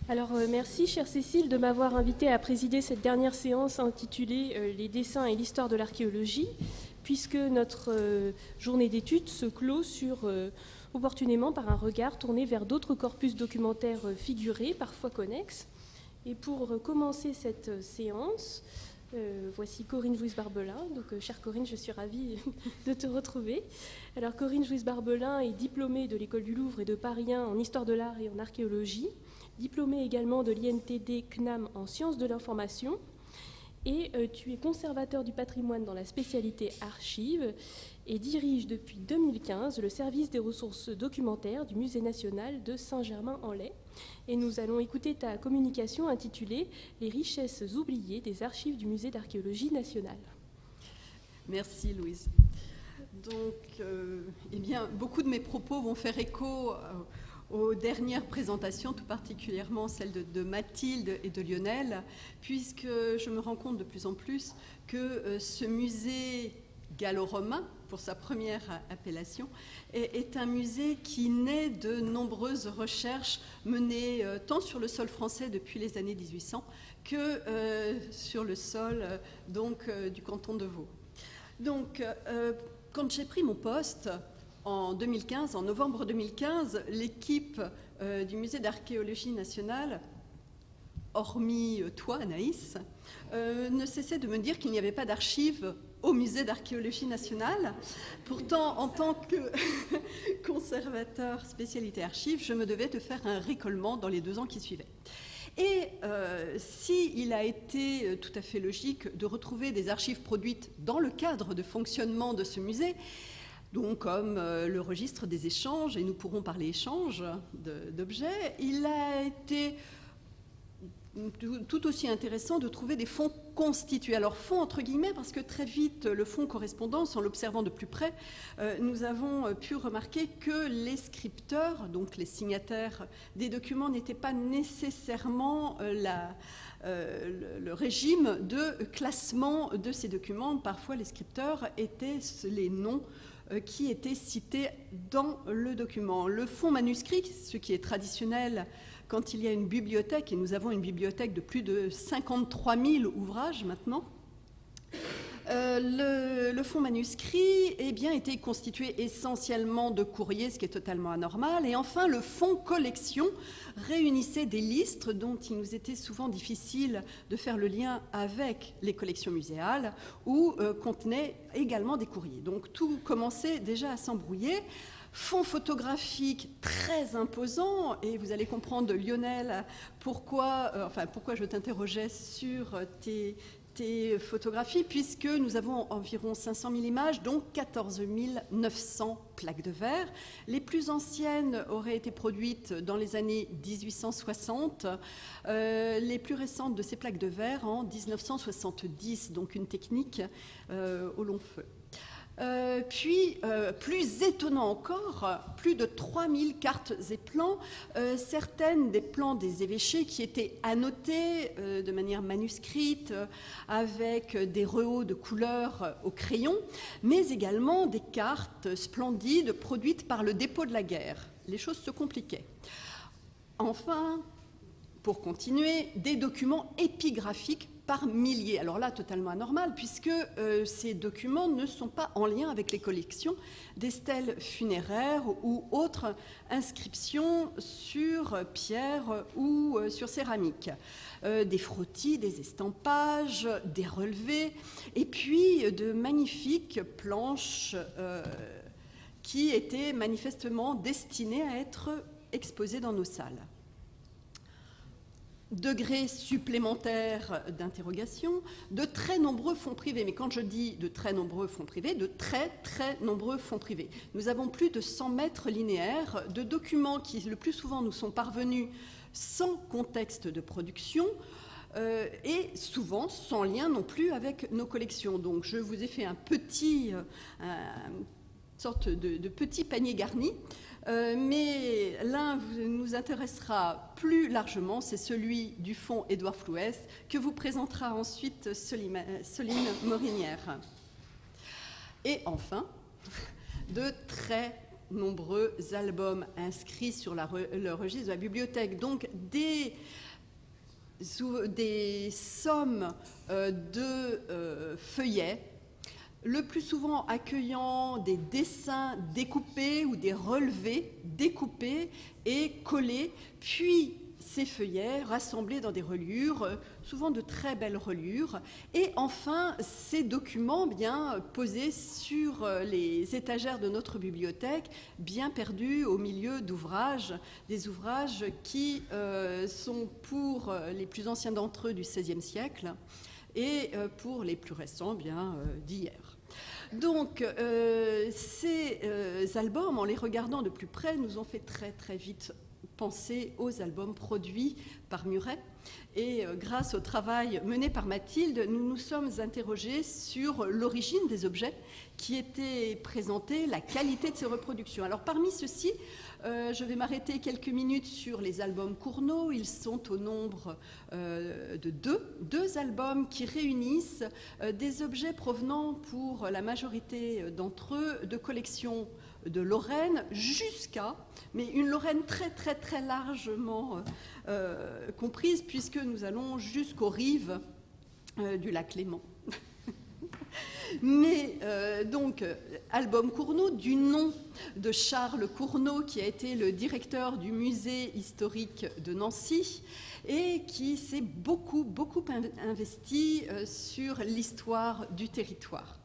Alors merci chère Cécile de m'avoir invitée à présider cette dernière séance intitulée Les dessins et l'histoire de l'archéologie, puisque notre journée d'études se clôt opportunément par un regard tourné vers d'autres corpus documentaires figurés, parfois connexes. Et pour commencer cette séance, voici Corinne Jouisse-Barbelin. Donc, chère Corinne, je suis ravie de te retrouver. Alors, Corinne Jouisse-Barbelin est diplômée de l'École du Louvre et de Paris 1 en histoire de l'art et en archéologie, diplômée également de l'INTD CNAM en sciences de l'information. Et tu es conservateur du patrimoine dans la spécialité archives et dirige depuis 2015 le service des ressources documentaires du Musée national de Saint-Germain-en-Laye. Et nous allons écouter ta communication intitulée « Les richesses oubliées des archives du Musée d'archéologie nationale ». Merci Louise. Donc, eh bien, beaucoup de mes propos vont faire écho aux dernières présentations, tout particulièrement celles de Mathilde et de Lionel, puisque je me rends compte de plus en plus que ce musée gallo-romain, pour sa première appellation, est un musée qui naît de nombreuses recherches menées tant sur le sol français depuis les années 1800 que sur le sol du canton de Vaud. Donc, quand j'ai pris mon poste en 2015, en novembre 2015, l'équipe du Musée d'archéologie nationale, hormis toi, Anaïs, ne cessait de me dire qu'il n'y avait pas d'archives au Musée d'archéologie nationale. Pourtant, en tant que conservateur spécialité archives, je me devais de faire un récollement dans les 2 ans qui suivaient. Et s'il a été tout à fait logique de retrouver des archives produites dans le cadre de fonctionnement de ce musée, donc comme le registre des échanges, et nous pourrons parler échanges d'objets, il a été tout aussi intéressant de trouver des fonds constitués. Alors fonds entre guillemets, parce que très vite, le fonds correspondance, en l'observant de plus près, nous avons pu remarquer que les scripteurs, donc les signataires des documents, n'étaient pas nécessairement le régime de classement de ces documents. Parfois, les scripteurs étaient les noms qui étaient cités dans le document. Le fonds manuscrit, ce qui est traditionnel quand il y a une bibliothèque, et nous avons une bibliothèque de plus de 53 000 ouvrages maintenant, le fonds manuscrit était constitué essentiellement de courriers, ce qui est totalement anormal. Et enfin, le fonds collection réunissait des listes dont il nous était souvent difficile de faire le lien avec les collections muséales, ou contenait également des courriers. Donc tout commençait déjà à s'embrouiller. Fonds photographique très imposant, et vous allez comprendre, Lionel, pourquoi je t'interrogeais sur tes photographies, puisque nous avons environ 500 000 images, donc 14 900 plaques de verre. Les plus anciennes auraient été produites dans les années 1860, les plus récentes de ces plaques de verre en 1970, donc une technique au long feu. Plus étonnant encore, plus de 3000 cartes et plans, certaines des plans des évêchés qui étaient annotés de manière manuscrite avec des rehauts de couleurs au crayon, mais également des cartes splendides produites par le dépôt de la guerre. Les choses se compliquaient. Enfin, pour continuer, des documents épigraphiques par milliers. Alors là, totalement anormal, puisque ces documents ne sont pas en lien avec les collections des stèles funéraires ou autres inscriptions sur pierre ou sur céramique. Des frottis, des estampages, des relevés, et puis de magnifiques planches qui étaient manifestement destinées à être exposées dans nos salles. Degré supplémentaire d'interrogation, de très nombreux fonds privés. Mais quand je dis de très nombreux fonds privés, de très très nombreux fonds privés. Nous avons plus de 100 mètres linéaires de documents qui, le plus souvent, nous sont parvenus sans contexte de production et souvent sans lien non plus avec nos collections. Donc je vous ai fait une sorte de petit panier garni. Mais l'un nous intéressera plus largement, c'est celui du fonds Édouard Flouès, que vous présentera ensuite Soline Morinière. Et enfin, de très nombreux albums inscrits sur le registre de la bibliothèque. Donc des sommes de feuillets, le plus souvent accueillant des dessins découpés ou des relevés découpés et collés, puis ces feuillets rassemblés dans des reliures, souvent de très belles reliures, et enfin ces documents bien posés sur les étagères de notre bibliothèque, bien perdus au milieu d'ouvrages, des ouvrages qui sont pour les plus anciens d'entre eux du XVIe siècle et pour les plus récents bien d'hier. Donc ces albums, en les regardant de plus près, nous ont fait très très vite penser aux albums produits par Muret. Et grâce au travail mené par Mathilde, nous nous sommes interrogés sur l'origine des objets qui étaient présentés, la qualité de ces reproductions. Alors parmi ceux-ci, je vais m'arrêter quelques minutes sur les albums Cournot. Ils sont au nombre de deux albums qui réunissent des objets provenant pour la majorité d'entre eux de collections de Lorraine mais une Lorraine très très très largement comprise, puisque nous allons jusqu'aux rives du lac Léman. Mais donc, album Cournot, du nom de Charles Cournot, qui a été le directeur du musée historique de Nancy et qui s'est beaucoup investi sur l'histoire du territoire.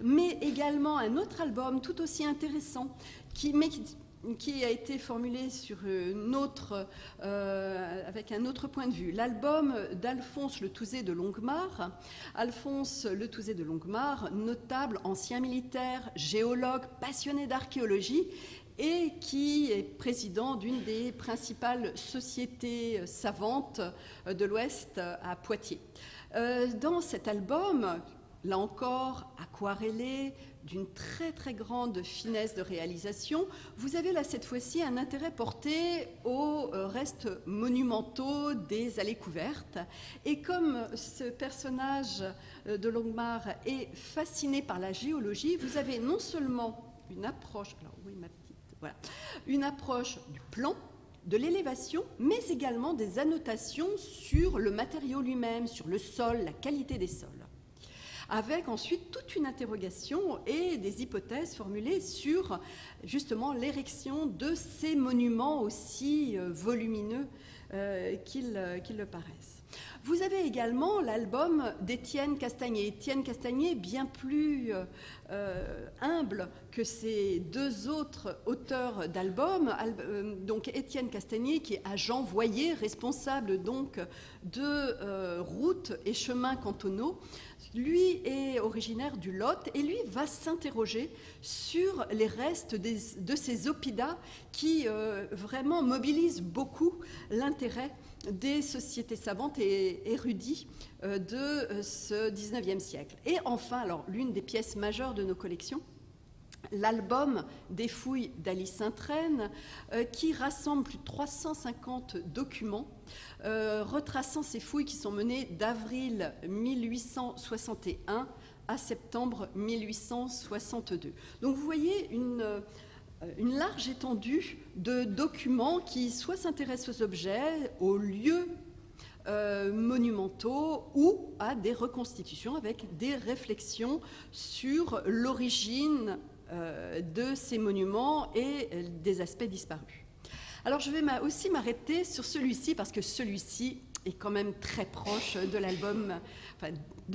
Mais également un autre album tout aussi intéressant qui a été formulé sur avec un autre point de vue. L'album d'Alphonse Le Touzé de Longuemare. Alphonse Le Touzé de Longuemare, notable ancien militaire, géologue, passionné d'archéologie, et qui est président d'une des principales sociétés savantes de l'Ouest à Poitiers. Dans cet album, là encore, aquarellé, d'une très très grande finesse de réalisation, vous avez là cette fois-ci un intérêt porté aux restes monumentaux des allées couvertes. Et comme ce personnage de Longuemare est fasciné par la géologie, vous avez non seulement une approche, une approche du plan, de l'élévation, mais également des annotations sur le matériau lui-même, sur le sol, la qualité des sols, avec ensuite toute une interrogation et des hypothèses formulées sur justement l'érection de ces monuments aussi volumineux qu'ils le paraissent. Vous avez également l'album d'Étienne Castagnier. Étienne Castagnier, bien plus humble que ces deux autres auteurs d'albums. Donc Étienne Castagnier, qui est agent voyer, responsable donc de routes et chemins cantonaux. Lui est originaire du Lot et lui va s'interroger sur les restes de ces oppidas qui vraiment mobilisent beaucoup l'intérêt des sociétés savantes et érudits de ce XIXe siècle. Et enfin, alors, l'une des pièces majeures de nos collections, l'album des fouilles d'Alice Saint-Traine, qui rassemble plus de 350 documents retraçant ces fouilles qui sont menées d'avril 1861 à septembre 1862. Donc vous voyez une large étendue de documents qui soit s'intéressent aux objets, aux lieux monumentaux ou à des reconstitutions avec des réflexions sur l'origine de ces monuments et des aspects disparus. Alors je vais aussi m'arrêter sur celui-ci parce que celui-ci est quand même très proche de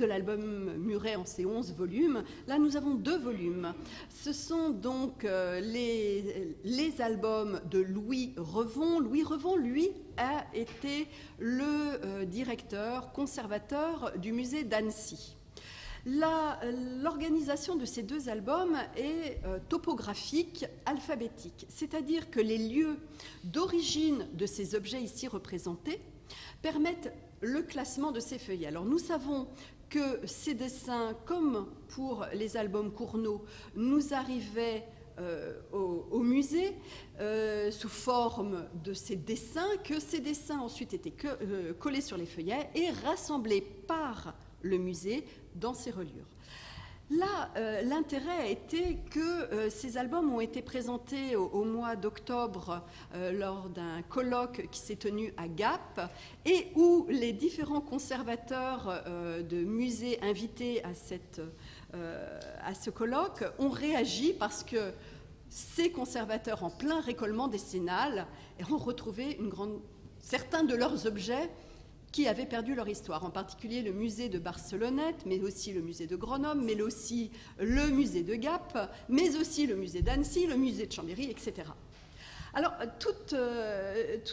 l'album Muret en ses 11 volumes. Là, nous avons 2 volumes. Ce sont donc les albums de Louis Revon. Louis Revon, lui, a été le directeur, conservateur du musée d'Annecy. L'organisation de ces 2 albums est topographique, alphabétique, c'est-à-dire que les lieux d'origine de ces objets ici représentés permettent le classement de ces feuillets. Alors nous savons que ces dessins, comme pour les albums Cournot, nous arrivaient au musée sous forme de ces dessins, que ces dessins ensuite étaient collés sur les feuillets et rassemblés par le musée dans ses reliures. Là, l'intérêt a été que ces albums ont été présentés au mois d'octobre lors d'un colloque qui s'est tenu à Gap et où les différents conservateurs de musées invités à ce colloque ont réagi parce que ces conservateurs en plein récolement décennal ont retrouvé certains de leurs objets qui avaient perdu leur histoire, en particulier le musée de Barcelonnette, mais aussi le musée de Grenoble, mais aussi le musée de Gap, mais aussi le musée d'Annecy, le musée de Chambéry, etc. Alors, tout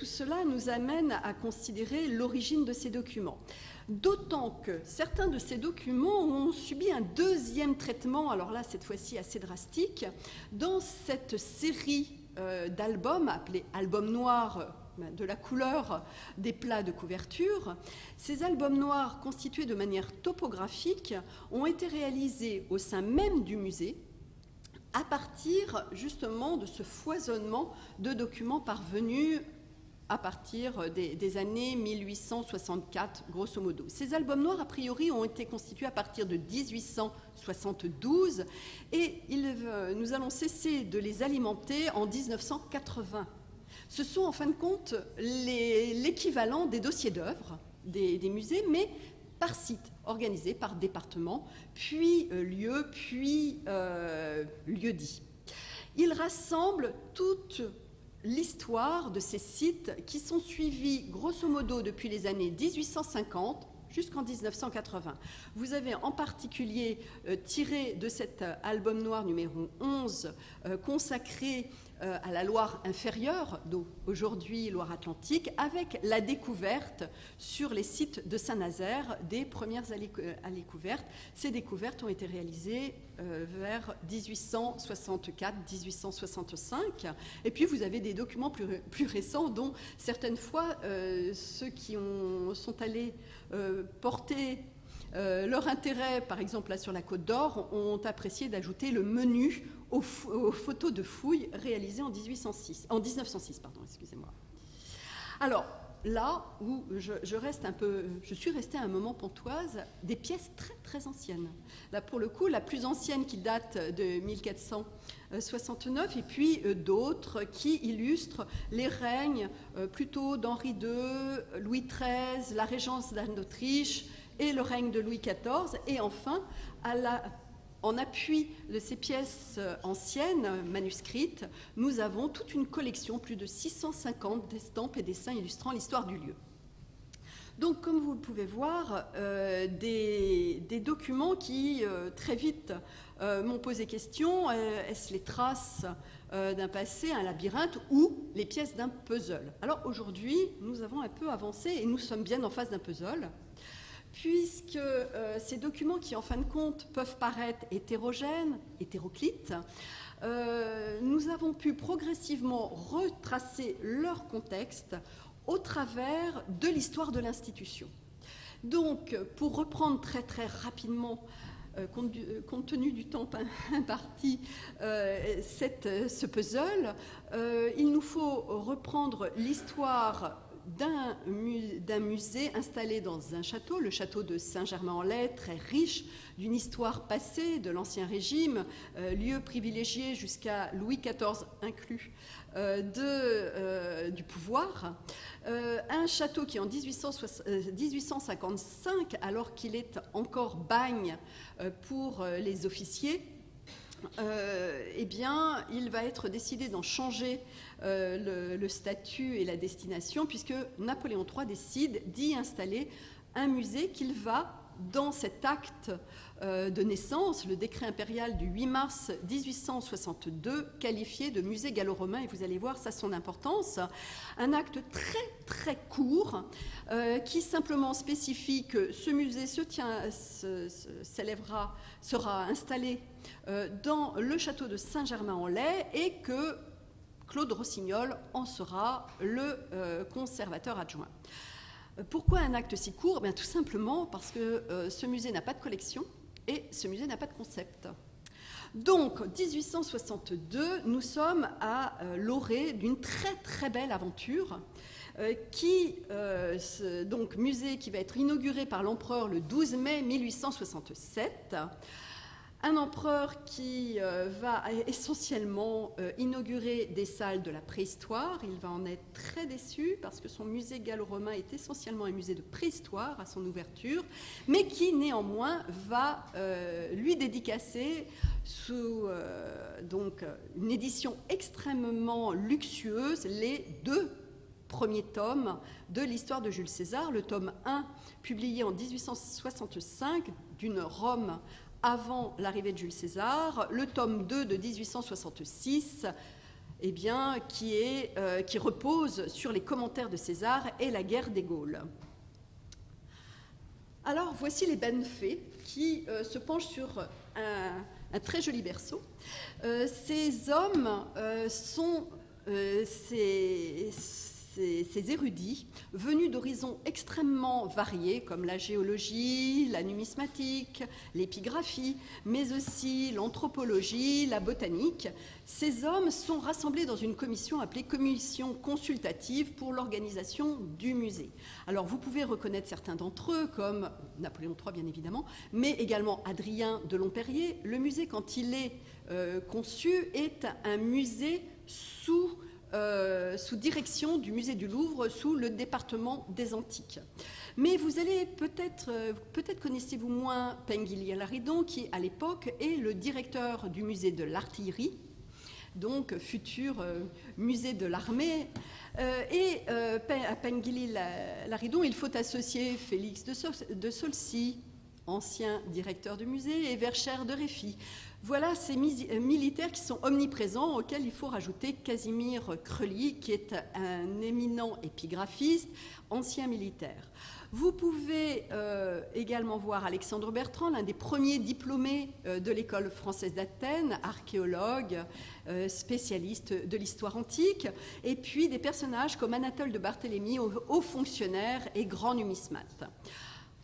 cela nous amène à considérer l'origine de ces documents. D'autant que certains de ces documents ont subi un deuxième traitement, alors là, cette fois-ci assez drastique, dans cette série d'albums appelés albums noirs, de la couleur des plats de couverture. Ces albums noirs constitués de manière topographique ont été réalisés au sein même du musée à partir justement de ce foisonnement de documents parvenus à partir des années 1864, grosso modo. Ces albums noirs, a priori, ont été constitués à partir de 1872 et nous allons cesser de les alimenter en 1980. Ce sont en fin de compte l'équivalent des dossiers d'œuvres des musées, mais par site, organisés par département, puis lieu, puis lieu-dit. Ils rassemblent toute l'histoire de ces sites qui sont suivis grosso modo depuis les années 1850 jusqu'en 1980. Vous avez en particulier tiré de cet album noir numéro 11 consacré à la Loire inférieure, aujourd'hui Loire-Atlantique, avec la découverte sur les sites de Saint-Nazaire des premières allées couvertes. Ces découvertes ont été réalisées vers 1864-1865. Et puis vous avez des documents plus récents dont certaines fois ceux qui sont allés porter leur intérêt, par exemple là sur la Côte d'Or, ont apprécié d'ajouter le menu aux photos de fouilles réalisées en 1906. Alors là où je suis restée un moment pantoise, des pièces très très anciennes. Là pour le coup, la plus ancienne qui date de 1469 et puis d'autres qui illustrent les règnes plutôt d'Henri II, Louis XIII, la régence d'Anne d'Autriche et le règne de Louis XIV. Et enfin, en appui de ces pièces anciennes, manuscrites, nous avons toute une collection, plus de 650 d'estampes et dessins illustrant l'histoire du lieu. Donc, comme vous le pouvez voir, des documents qui, très vite, m'ont posé question. Est-ce les traces d'un passé, un labyrinthe, ou les pièces d'un puzzle? Alors, aujourd'hui, nous avons un peu avancé et nous sommes bien en face d'un puzzle, puisque ces documents qui, en fin de compte, peuvent paraître hétéroclites, nous avons pu progressivement retracer leur contexte au travers de l'histoire de l'institution. Donc, pour reprendre très très rapidement, compte tenu du temps imparti, ce puzzle, il nous faut reprendre l'histoire d'un musée installé dans un château, le château de Saint-Germain-en-Laye, très riche d'une histoire passée de l'Ancien Régime, lieu privilégié jusqu'à Louis XIV inclus du pouvoir. Un château qui en 1855, alors qu'il est encore bagne pour les officiers, eh bien, il va être décidé d'en changer le statut et la destination, puisque Napoléon III décide d'y installer un musée qu'il va, dans cet acte de naissance, le décret impérial du 8 mars 1862, qualifié de musée gallo-romain, et vous allez voir, ça son importance. Un acte très très court qui simplement spécifie que ce musée sera installé dans le château de Saint-Germain-en-Laye et que Claude Rossignol en sera le conservateur adjoint. Pourquoi un acte si court? Bien, tout simplement parce que ce musée n'a pas de collection et ce musée n'a pas de concept. Donc, 1862, nous sommes à l'orée d'une très très belle aventure donc musée qui va être inauguré par l'empereur le 12 mai 1867. Un empereur qui va essentiellement inaugurer des salles de la préhistoire. Il va en être très déçu parce que son musée gallo-romain est essentiellement un musée de préhistoire à son ouverture, mais qui néanmoins va lui dédicacer sous donc une édition extrêmement luxueuse les 2 premiers tomes de l'histoire de Jules César. Le tome 1, publié en 1865 d'une Rome avant l'arrivée de Jules César, le tome 2 de 1866, eh bien, qui repose sur les commentaires de César et la guerre des Gaules. Alors, voici les Benfait qui se penchent sur un très joli berceau. Ces hommes sont ces érudits venus d'horizons extrêmement variés, comme la géologie, la numismatique, l'épigraphie, mais aussi l'anthropologie, la botanique. Ces hommes sont rassemblés dans une commission appelée Commission consultative pour l'organisation du musée. Alors vous pouvez reconnaître certains d'entre eux, comme Napoléon III bien évidemment, mais également Adrien de Lomperrier. Le musée, quand il est conçu, est un musée sous direction du musée du Louvre, sous le département des Antiques. Mais vous allez peut-être connaissez-vous moins Penguillier-Laridon, qui à l'époque est le directeur du musée de l'artillerie, donc futur musée de l'armée. À Penguillier-Laridon, il faut associer Félix de Saulcy, ancien directeur du musée, et Verschère de Réfy. Voilà ces militaires qui sont omniprésents, auxquels il faut rajouter Casimir Creully, qui est un éminent épigraphiste, ancien militaire. Vous pouvez également voir Alexandre Bertrand, l'un des premiers diplômés de l'école française d'Athènes, archéologue, spécialiste de l'histoire antique, et puis des personnages comme Anatole de Barthélemy, haut fonctionnaire et grand numismate.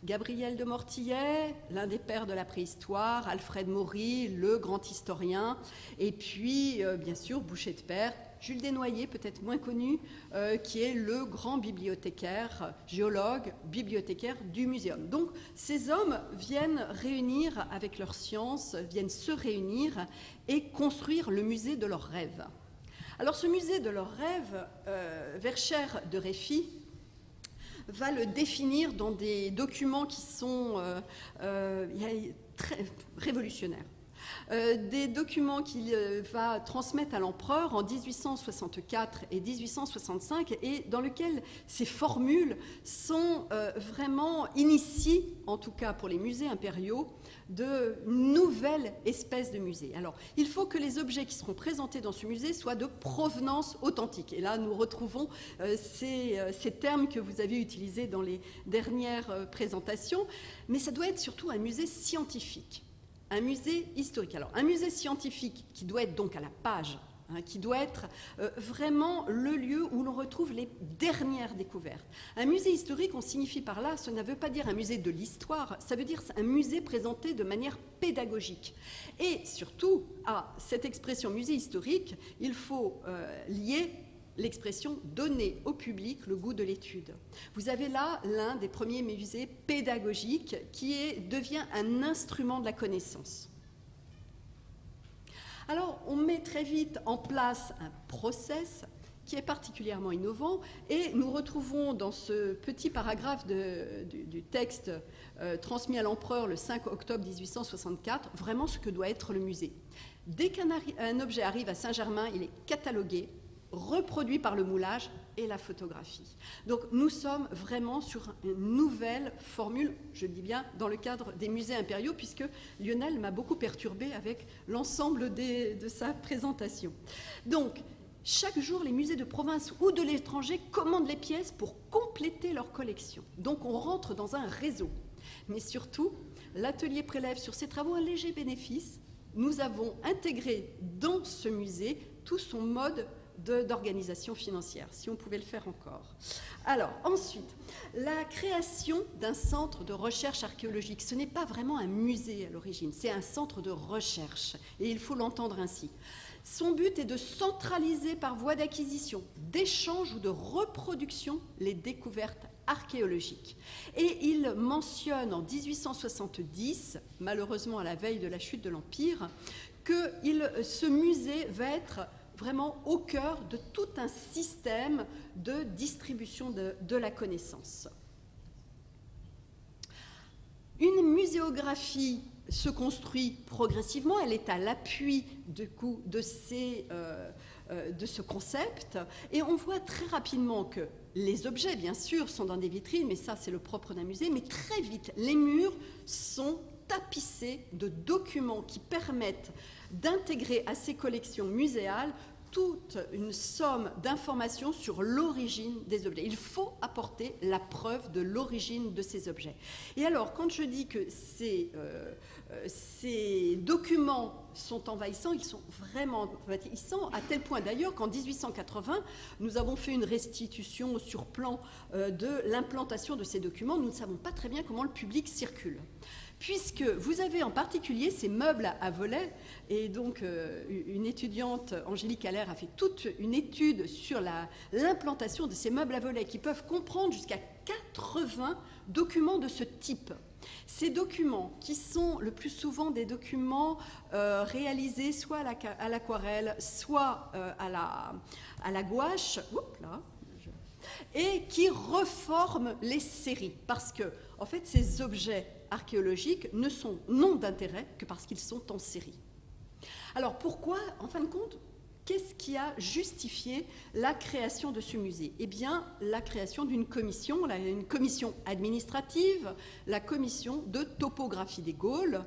Gabriel de Mortillet, l'un des pères de la préhistoire, Alfred Maury, le grand historien, et puis, bien sûr, Boucher de Perthes, Jules Desnoyers, peut-être moins connu, qui est le grand bibliothécaire, géologue, bibliothécaire du muséum. Donc, ces hommes viennent réunir avec leur science, viennent se réunir et construire le musée de leurs rêves. Alors, ce musée de leurs rêves, Verschère de Réfy, va le définir dans des documents qui sont très révolutionnaires. Des documents qu'il va transmettre à l'empereur en 1864 et 1865 et dans lesquels ces formules sont vraiment initient, en tout cas pour les musées impériaux, de nouvelles espèces de musées. Alors, il faut que les objets qui seront présentés dans ce musée soient de provenance authentique. Et là, nous retrouvons ces termes que vous avez utilisés dans les dernières présentations. Mais ça doit être surtout un musée scientifique, un musée historique. Alors, un musée scientifique qui doit être donc à la page, qui doit être vraiment le lieu où l'on retrouve les dernières découvertes. Un musée historique, on signifie par là, ça ne veut pas dire un musée de l'histoire, ça veut dire un musée présenté de manière pédagogique. Et surtout, à cette expression musée historique, il faut lier l'expression « donner au public le goût de l'étude ». Vous avez là l'un des premiers musées pédagogiques qui devient un instrument de la connaissance. Alors, on met très vite en place un process qui est particulièrement innovant et nous retrouvons dans ce petit paragraphe du texte transmis à l'empereur le 5 octobre 1864 vraiment ce que doit être le musée. Dès qu'un objet arrive à Saint-Germain, il est catalogué, reproduit par le moulage et la photographie. Donc nous sommes vraiment sur une nouvelle formule, je dis bien dans le cadre des musées impériaux, puisque Lionel m'a beaucoup perturbé avec l'ensemble de sa présentation. Donc chaque jour, les musées de province ou de l'étranger commandent les pièces pour compléter leur collection. Donc on rentre dans un réseau. Mais surtout, l'atelier prélève sur ses travaux un léger bénéfice. Nous avons intégré dans ce musée tout son mode d'organisation financière, si on pouvait le faire encore. Alors, ensuite, la création d'un centre de recherche archéologique. Ce n'est pas vraiment un musée à l'origine, c'est un centre de recherche, et il faut l'entendre ainsi. Son but est de centraliser par voie d'acquisition, d'échange ou de reproduction les découvertes archéologiques. Et il mentionne en 1870, malheureusement à la veille de la chute de l'Empire, que ce musée va être vraiment au cœur de tout un système de distribution de la connaissance. Une muséographie se construit progressivement, elle est à l'appui de ce concept, et on voit très rapidement que les objets, bien sûr, sont dans des vitrines, mais ça c'est le propre d'un musée, mais très vite, les murs sont tapissés de documents qui permettent d'intégrer à ces collections muséales toute une somme d'informations sur l'origine des objets. Il faut apporter la preuve de l'origine de ces objets. Et alors, quand je dis que ces documents sont envahissants, ils sont vraiment envahissants, à tel point d'ailleurs qu'en 1880, nous avons fait une restitution sur plan de l'implantation de ces documents. Nous ne savons pas très bien comment le public circule, puisque vous avez en particulier ces meubles à volets, et donc une étudiante, Angélique Allaire, a fait toute une étude sur l'implantation de ces meubles à volets qui peuvent comprendre jusqu'à 80 documents de ce type. Ces documents, qui sont le plus souvent des documents réalisés soit à l'aquarelle, soit à la gouache, et qui reforment les séries, parce que, en fait, ces objets archéologiques n'ont d'intérêt que parce qu'ils sont en série. Alors pourquoi, en fin de compte, qu'est-ce qui a justifié la création de ce musée? Eh bien, la création d'une commission, une commission administrative, la commission de topographie des Gaules,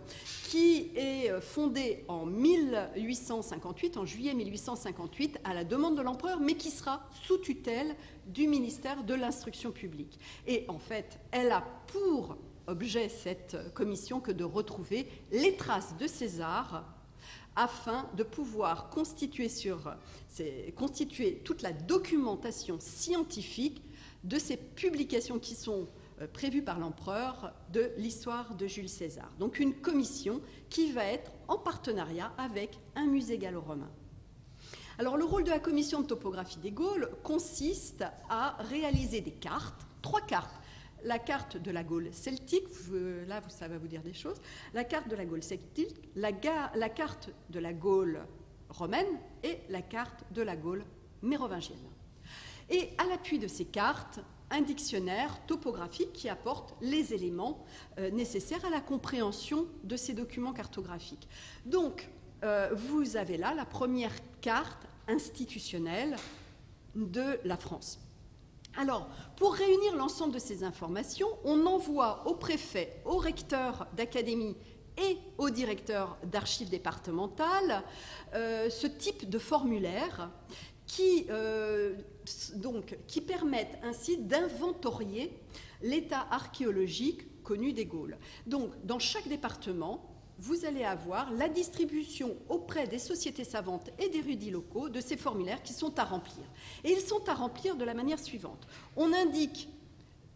qui est fondée en 1858, en juillet 1858, à la demande de l'empereur, mais qui sera sous tutelle du ministère de l'Instruction publique. Et en fait, elle a pour objet, cette commission, que de retrouver les traces de César afin de pouvoir constituer toute la documentation scientifique de ces publications qui sont prévues par l'empereur de l'histoire de Jules César. Donc une commission qui va être en partenariat avec un musée gallo-romain. Alors le rôle de la commission de topographie des Gaules consiste à réaliser des cartes, 3 cartes. La carte de la Gaule celtique, là ça va vous dire des choses, la carte de la Gaule celtique, la carte de la Gaule romaine et la carte de la Gaule mérovingienne. Et à l'appui de ces cartes, un dictionnaire topographique qui apporte les éléments nécessaires à la compréhension de ces documents cartographiques. Donc, vous avez là la première carte institutionnelle de la France. Alors, pour réunir l'ensemble de ces informations, on envoie au préfet, au recteur d'académie et au directeur d'archives départementales ce type de formulaire qui permettent ainsi d'inventorier l'état archéologique connu des Gaules. Donc, dans chaque département, vous allez avoir la distribution auprès des sociétés savantes et d'érudits locaux de ces formulaires qui sont à remplir. Et ils sont à remplir de la manière suivante. On indique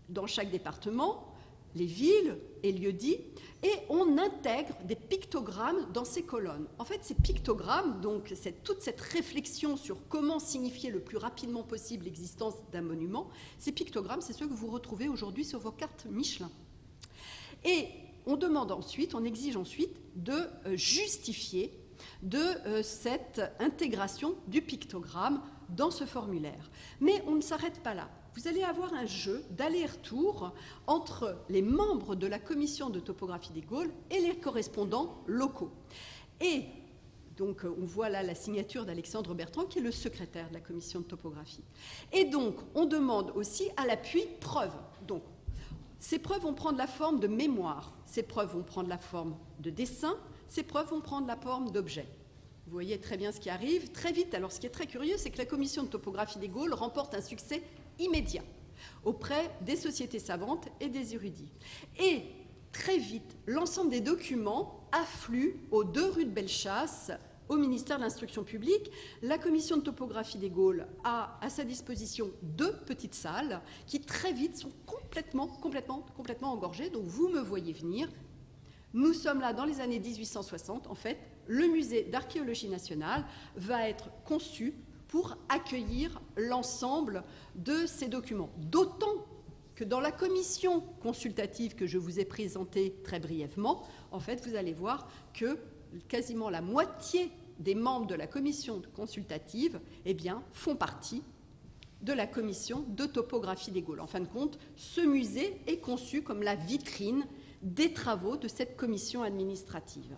dans chaque département les villes et lieux-dits, et on intègre des pictogrammes dans ces colonnes. En fait, ces pictogrammes, donc toute cette réflexion sur comment signifier le plus rapidement possible l'existence d'un monument, ces pictogrammes, c'est ceux que vous retrouvez aujourd'hui sur vos cartes Michelin. Et on exige ensuite de justifier de cette intégration du pictogramme dans ce formulaire. Mais on ne s'arrête pas là. Vous allez avoir un jeu d'aller-retour entre les membres de la commission de topographie des Gaules et les correspondants locaux. Et donc, on voit là la signature d'Alexandre Bertrand, qui est le secrétaire de la commission de topographie. Et donc, on demande aussi à l'appui preuves. Donc, ces preuves vont prendre la forme de mémoire, ces preuves vont prendre la forme de dessin, ces preuves vont prendre la forme d'objets. Vous voyez très bien ce qui arrive très vite. Alors, ce qui est très curieux, c'est que la commission de topographie des Gaules remporte un succès immédiat auprès des sociétés savantes et des érudits. Et très vite, l'ensemble des documents affluent aux 2 rues de Bellechasse, au ministère de l'Instruction publique. La commission de topographie des Gaules a à sa disposition 2 petites salles qui très vite sont complètement engorgées. Donc vous me voyez venir. Nous sommes là dans les années 1860. En fait, le musée d'archéologie nationale va être conçu pour accueillir l'ensemble de ces documents. D'autant que dans la commission consultative que je vous ai présentée très brièvement, en fait, vous allez voir que quasiment la moitié des membres de la commission consultative, eh bien, font partie de la commission de topographie des Gaules. En fin de compte, ce musée est conçu comme la vitrine des travaux de cette commission administrative.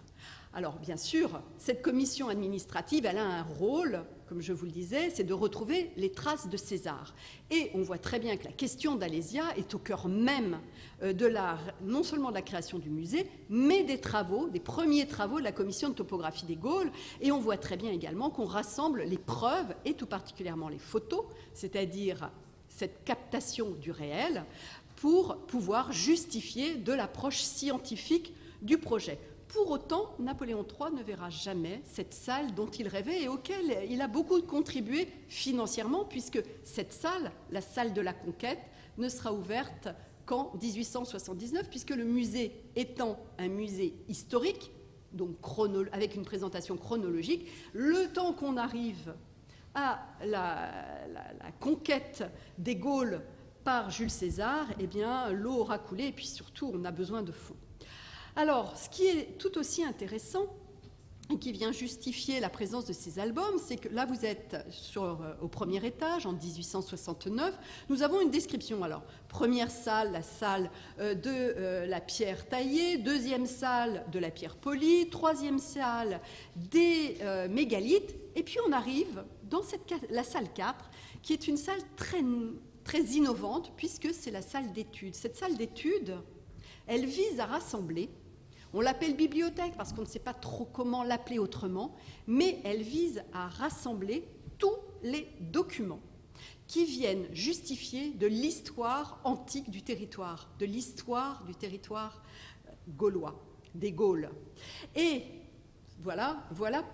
Alors, bien sûr, cette commission administrative, elle a un rôle, comme je vous le disais, c'est de retrouver les traces de César. Et on voit très bien que la question d'Alésia est au cœur même non seulement de la création du musée, mais des premiers travaux de la commission de topographie des Gaules. Et on voit très bien également qu'on rassemble les preuves, et tout particulièrement les photos, c'est-à-dire cette captation du réel, pour pouvoir justifier de l'approche scientifique du projet. Pour autant, Napoléon III ne verra jamais cette salle dont il rêvait et auquel il a beaucoup contribué financièrement, puisque cette salle, la salle de la Conquête, ne sera ouverte qu'en 1879, puisque le musée étant un musée historique, donc avec une présentation chronologique, le temps qu'on arrive à la conquête des Gaules par Jules César, eh bien, l'eau aura coulé et puis surtout, on a besoin de fonds. Alors, ce qui est tout aussi intéressant et qui vient justifier la présence de ces albums, c'est que là, vous êtes au premier étage, en 1869. Nous avons une description. Alors, première salle, la salle de la pierre taillée. Deuxième salle, de la pierre polie. Troisième salle, des mégalithes. Et puis, on arrive dans la salle 4, qui est une salle très innovante, puisque c'est la salle d'études. Cette salle d'études, elle vise à rassembler, on l'appelle bibliothèque parce qu'on ne sait pas trop comment l'appeler autrement, mais elle vise à rassembler tous les documents qui viennent justifier de l'histoire antique du territoire, de l'histoire du territoire gaulois, des Gaules. Et voilà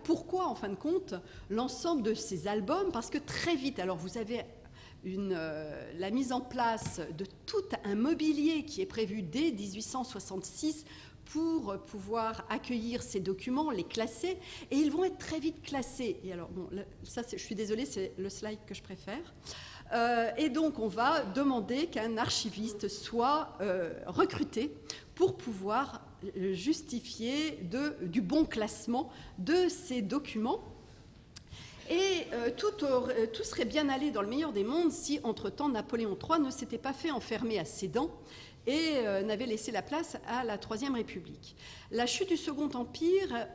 pourquoi, en fin de compte, l'ensemble de ces albums, parce que très vite, alors vous avez la mise en place de tout un mobilier qui est prévu dès 1866 pour pouvoir accueillir ces documents, les classer, et ils vont être très vite classés. Et alors, bon, ça, je suis désolée, c'est le slide que je préfère. Et donc, on va demander qu'un archiviste soit recruté pour pouvoir justifier du bon classement de ces documents. Et tout serait bien allé dans le meilleur des mondes si, entre-temps, Napoléon III ne s'était pas fait enfermer à Sedan et n'avait laissé la place à la Troisième République. La chute du Second Empire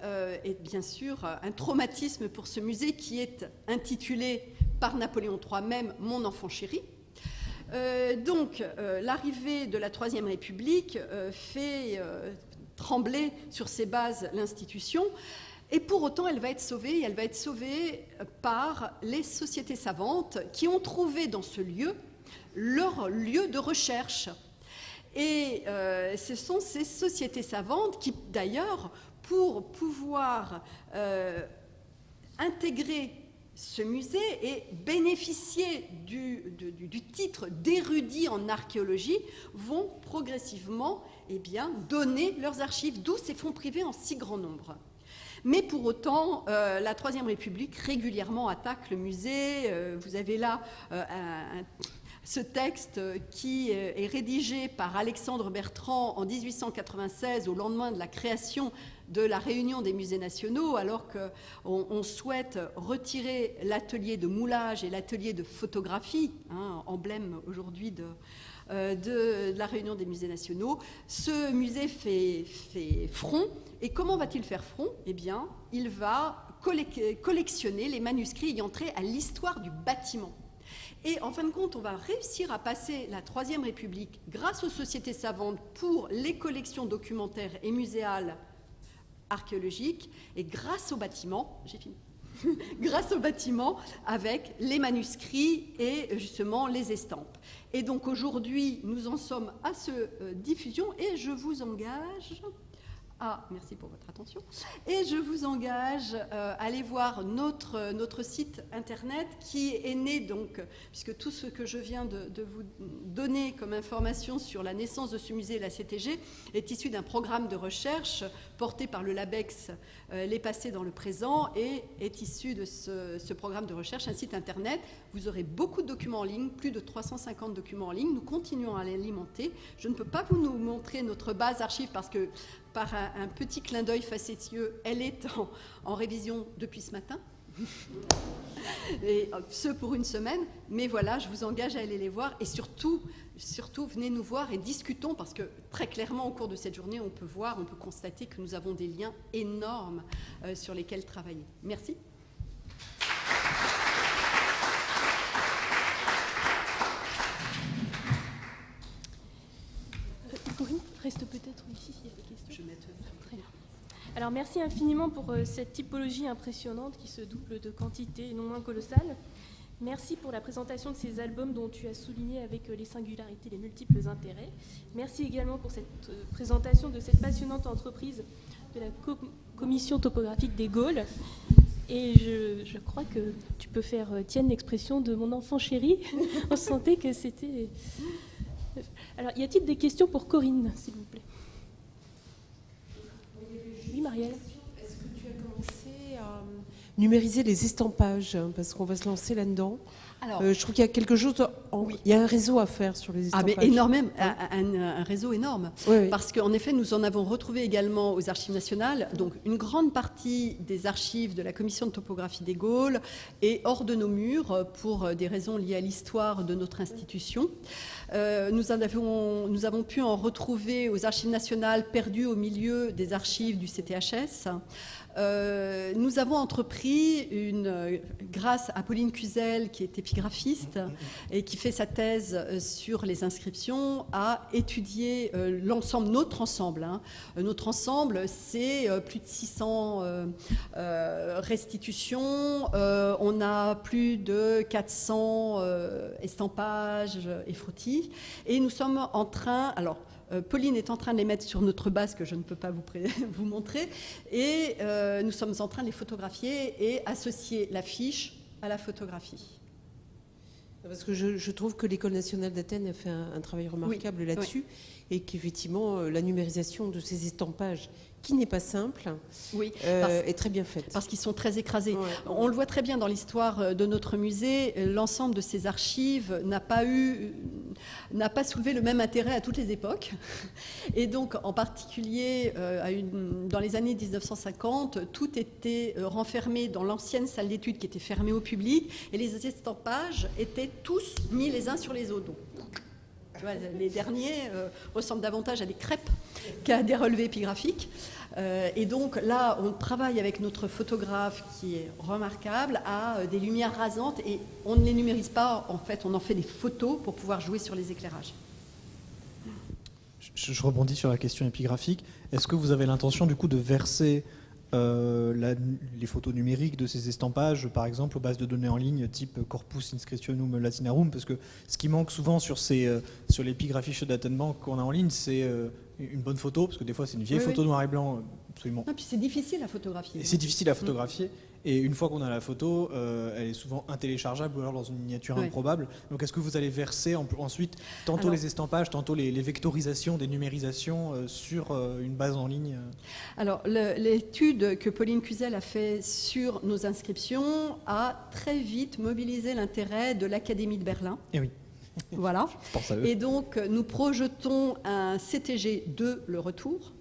est bien sûr un traumatisme pour ce musée qui est intitulé par Napoléon III même « Mon enfant chéri ». Donc, l'arrivée de la Troisième République fait trembler sur ses bases l'institution. Et pour autant, elle va être sauvée par les sociétés savantes qui ont trouvé dans ce lieu leur lieu de recherche. Et ce sont ces sociétés savantes qui, d'ailleurs, pour pouvoir intégrer ce musée et bénéficier du titre d'érudit en archéologie, vont progressivement donner leurs archives, d'où ces fonds privés en si grand nombre. Mais pour autant, la Troisième République régulièrement attaque le musée. Vous avez là ce texte qui est rédigé par Alexandre Bertrand en 1896, au lendemain de la création de la Réunion des musées nationaux, alors qu'on souhaite retirer l'atelier de moulage et l'atelier de photographie, emblème aujourd'hui de la Réunion des musées nationaux. Ce musée fait front. Et comment va-t-il faire front ? Eh bien, il va collectionner les manuscrits ayant trait à l'histoire du bâtiment. Et en fin de compte, on va réussir à passer la Troisième République grâce aux sociétés savantes pour les collections documentaires et muséales archéologiques et grâce au bâtiment, j'ai fini, grâce au bâtiment avec les manuscrits et justement les estampes. Et donc aujourd'hui, nous en sommes à cette diffusion et je vous engage Ah, merci pour votre attention. Et je vous engage à aller voir notre site internet qui est né, donc, puisque tout ce que je viens de vous donner comme information sur la naissance de ce musée, la CTG, est issu d'un programme de recherche porté par le LABEX, Les Passés dans le présent, et est issu de ce programme de recherche, un site internet. Vous aurez beaucoup de documents en ligne, plus de 350 documents en ligne. Nous continuons à l'alimenter. Je ne peux pas vous nous montrer notre base archive parce que par un petit clin d'œil facétieux, elle est en révision depuis ce matin, et ce pour une semaine, mais voilà, je vous engage à aller les voir, et surtout, venez nous voir et discutons, parce que très clairement, au cours de cette journée, on peut constater que nous avons des liens énormes sur lesquels travailler. Merci. Corinne, reste peut-être ici s'il y a des questions. Je vais mettre... Très bien. Alors merci infiniment pour cette typologie impressionnante qui se double de quantité non moins colossale. Merci pour la présentation de ces albums dont tu as souligné avec les singularités, les multiples intérêts. Merci également pour cette présentation de cette passionnante entreprise de la Commission topographique des Gaules. Et je crois que tu peux faire tienne l'expression de mon enfant chéri. On sentait que c'était... Alors, y a-t-il des questions pour Corinne, s'il vous plaît? Oui, Marielle. Est-ce que tu as commencé à numériser les estampages? Parce qu'on va se lancer là-dedans. Alors, je trouve qu'il y a quelque chose... Oui. Il y a un réseau à faire sur les estampages. Ah, mais énormément, un réseau énorme. Oui, oui. Parce qu'en effet, nous en avons retrouvé également aux Archives nationales. Donc, une grande partie des archives de la Commission de topographie des Gaules est hors de nos murs pour des raisons liées à l'histoire de notre institution. Nous avons pu en retrouver aux Archives nationales perdues au milieu des archives du CTHS. Nous avons entrepris, grâce à Pauline Cuzel, qui est épigraphiste et qui fait sa thèse sur les inscriptions, à étudier l'ensemble, notre ensemble. Notre ensemble, c'est plus de 600 restitutions, on a plus de 400 estampages et frottis, et nous sommes en train... Alors, Pauline est en train de les mettre sur notre base que je ne peux pas vous montrer, et nous sommes en train de les photographier et associer l'affiche à la photographie. Parce que je trouve que l'École nationale d'Athènes a fait un travail remarquable là-dessus, et qu'effectivement, la numérisation de ces estampages, qui n'est pas simple, est très bien faite. Parce qu'ils sont très écrasés. Ouais. On le voit très bien dans l'histoire de notre musée, l'ensemble de ces archives n'a pas soulevé le même intérêt à toutes les époques. Et donc, en particulier, dans les années 1950, tout était renfermé dans l'ancienne salle d'études qui était fermée au public, et les estampages étaient tous mis les uns sur les autres. Donc, tu vois, les derniers ressemblent davantage à des crêpes qu'à des relevés épigraphiques. Et donc là, on travaille avec notre photographe qui est remarquable à des lumières rasantes, et on ne les numérise pas, en fait, on en fait des photos pour pouvoir jouer sur les éclairages. Je rebondis sur la question épigraphique. Est-ce que vous avez l'intention du coup de verser les photos numériques de ces estampages, par exemple, aux bases de données en ligne type Corpus Inscriptionum Latinarum, parce que ce qui manque souvent sur l'épigraphie chez Datenbank qu'on a en ligne, c'est une bonne photo, parce que des fois c'est une vieille photo noir et blanc, absolument. Non, puis c'est difficile à photographier. Et c'est difficile à photographier. Et une fois qu'on a la photo, elle est souvent intéléchargeable ou alors dans une miniature improbable. Donc est-ce que vous allez verser ensuite tantôt les estampages, tantôt les vectorisations, des numérisations sur une base en ligne? Alors l'étude que Pauline Cuzel a fait sur nos inscriptions a très vite mobilisé l'intérêt de l'Académie de Berlin. Eh oui. Voilà. Je pense à eux. Et donc nous projetons un CTG de le retour.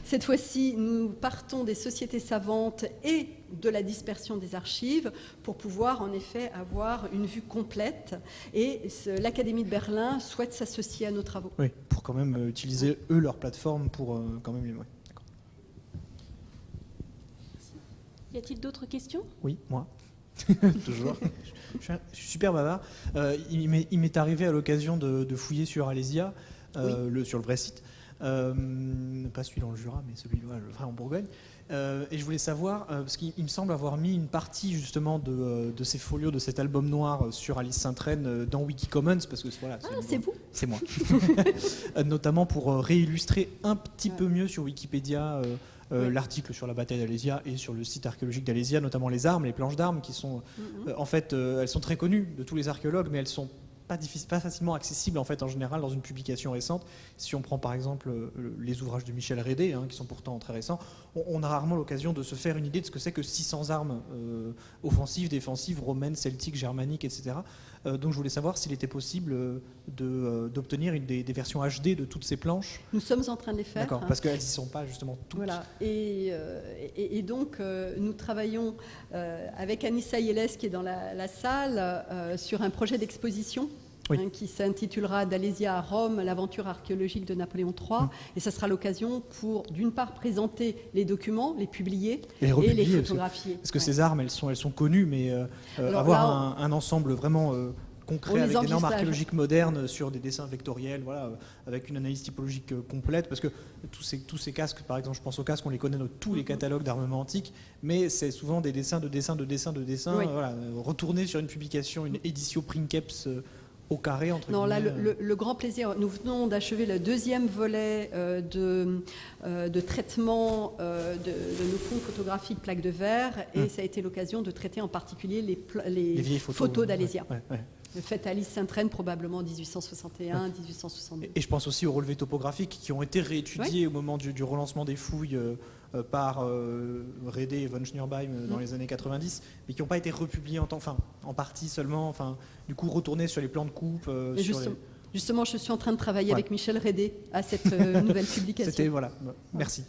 Cette fois-ci, nous partons des sociétés savantes et de la dispersion des archives pour pouvoir en effet avoir une vue complète. Et l'Académie de Berlin souhaite s'associer à nos travaux. Oui, pour quand même utiliser eux leur plateforme pour quand même les... Ouais, d'accord. Y a-t-il d'autres questions? Oui, moi. Toujours. Je suis super bavard. Il m'est arrivé à l'occasion de fouiller sur Alésia, sur le vrai site. Pas celui dans le Jura, mais celui le vrai en Bourgogne. Et je voulais savoir, parce qu'il me semble avoir mis une partie justement de ces folios, de cet album noir sur Alice Saint-Traine dans Wikicommons, parce que voilà, c'est vous ? C'est moi. Notamment pour réillustrer un petit peu mieux sur Wikipédia l'article sur la bataille d'Alésia et sur le site archéologique d'Alésia, notamment les armes, les planches d'armes qui sont, en fait, elles sont très connues de tous les archéologues, mais elles sont pas facilement accessible en fait en général dans une publication récente. Si on prend par exemple les ouvrages de Michel Rédé, qui sont pourtant très récents, on a rarement l'occasion de se faire une idée de ce que c'est que 600 armes offensives, défensives, romaines, celtiques, germaniques, etc. Donc je voulais savoir s'il était possible d'obtenir des versions HD de toutes ces planches. Nous sommes en train de les faire. D'accord, parce qu'elles n'y sont pas justement toutes. Voilà, et donc nous travaillons avec Anissa Yélès qui est dans la salle sur un projet d'exposition. Oui. Qui s'intitulera d'Alésia à Rome, l'aventure archéologique de Napoléon III. Et ça sera l'occasion pour, d'une part, présenter les documents, les publier et les photographier. Parce que ces armes, elles sont connues, mais avoir un ensemble vraiment concret avec des normes archéologiques modernes sur des dessins vectoriels, voilà, avec une analyse typologique complète, parce que tous ces casques, par exemple, je pense aux casques, on les connaît dans tous les catalogues d'armement antique, mais c'est souvent des dessins, oui. Voilà, retourner sur une publication, une édition Princeps au carré, entre non, guillemets. Là, le grand plaisir, nous venons d'achever le deuxième volet de traitement de nos fonds photographiques plaques de verre, et ça a été l'occasion de traiter en particulier les vieilles photos d'Alésia. Ouais. Faites à Alice Saint-Traine probablement en 1861, 1862. Et je pense aussi aux relevés topographiques qui ont été réétudiés au moment du relancement des fouilles par Rédé et von Schnürbeim dans les années 90, mais qui n'ont pas été republiés en partie seulement, du coup retourner sur les plans de coupe. Justement, je suis en train de travailler avec Michel Rédé à cette nouvelle publication. Voilà, merci.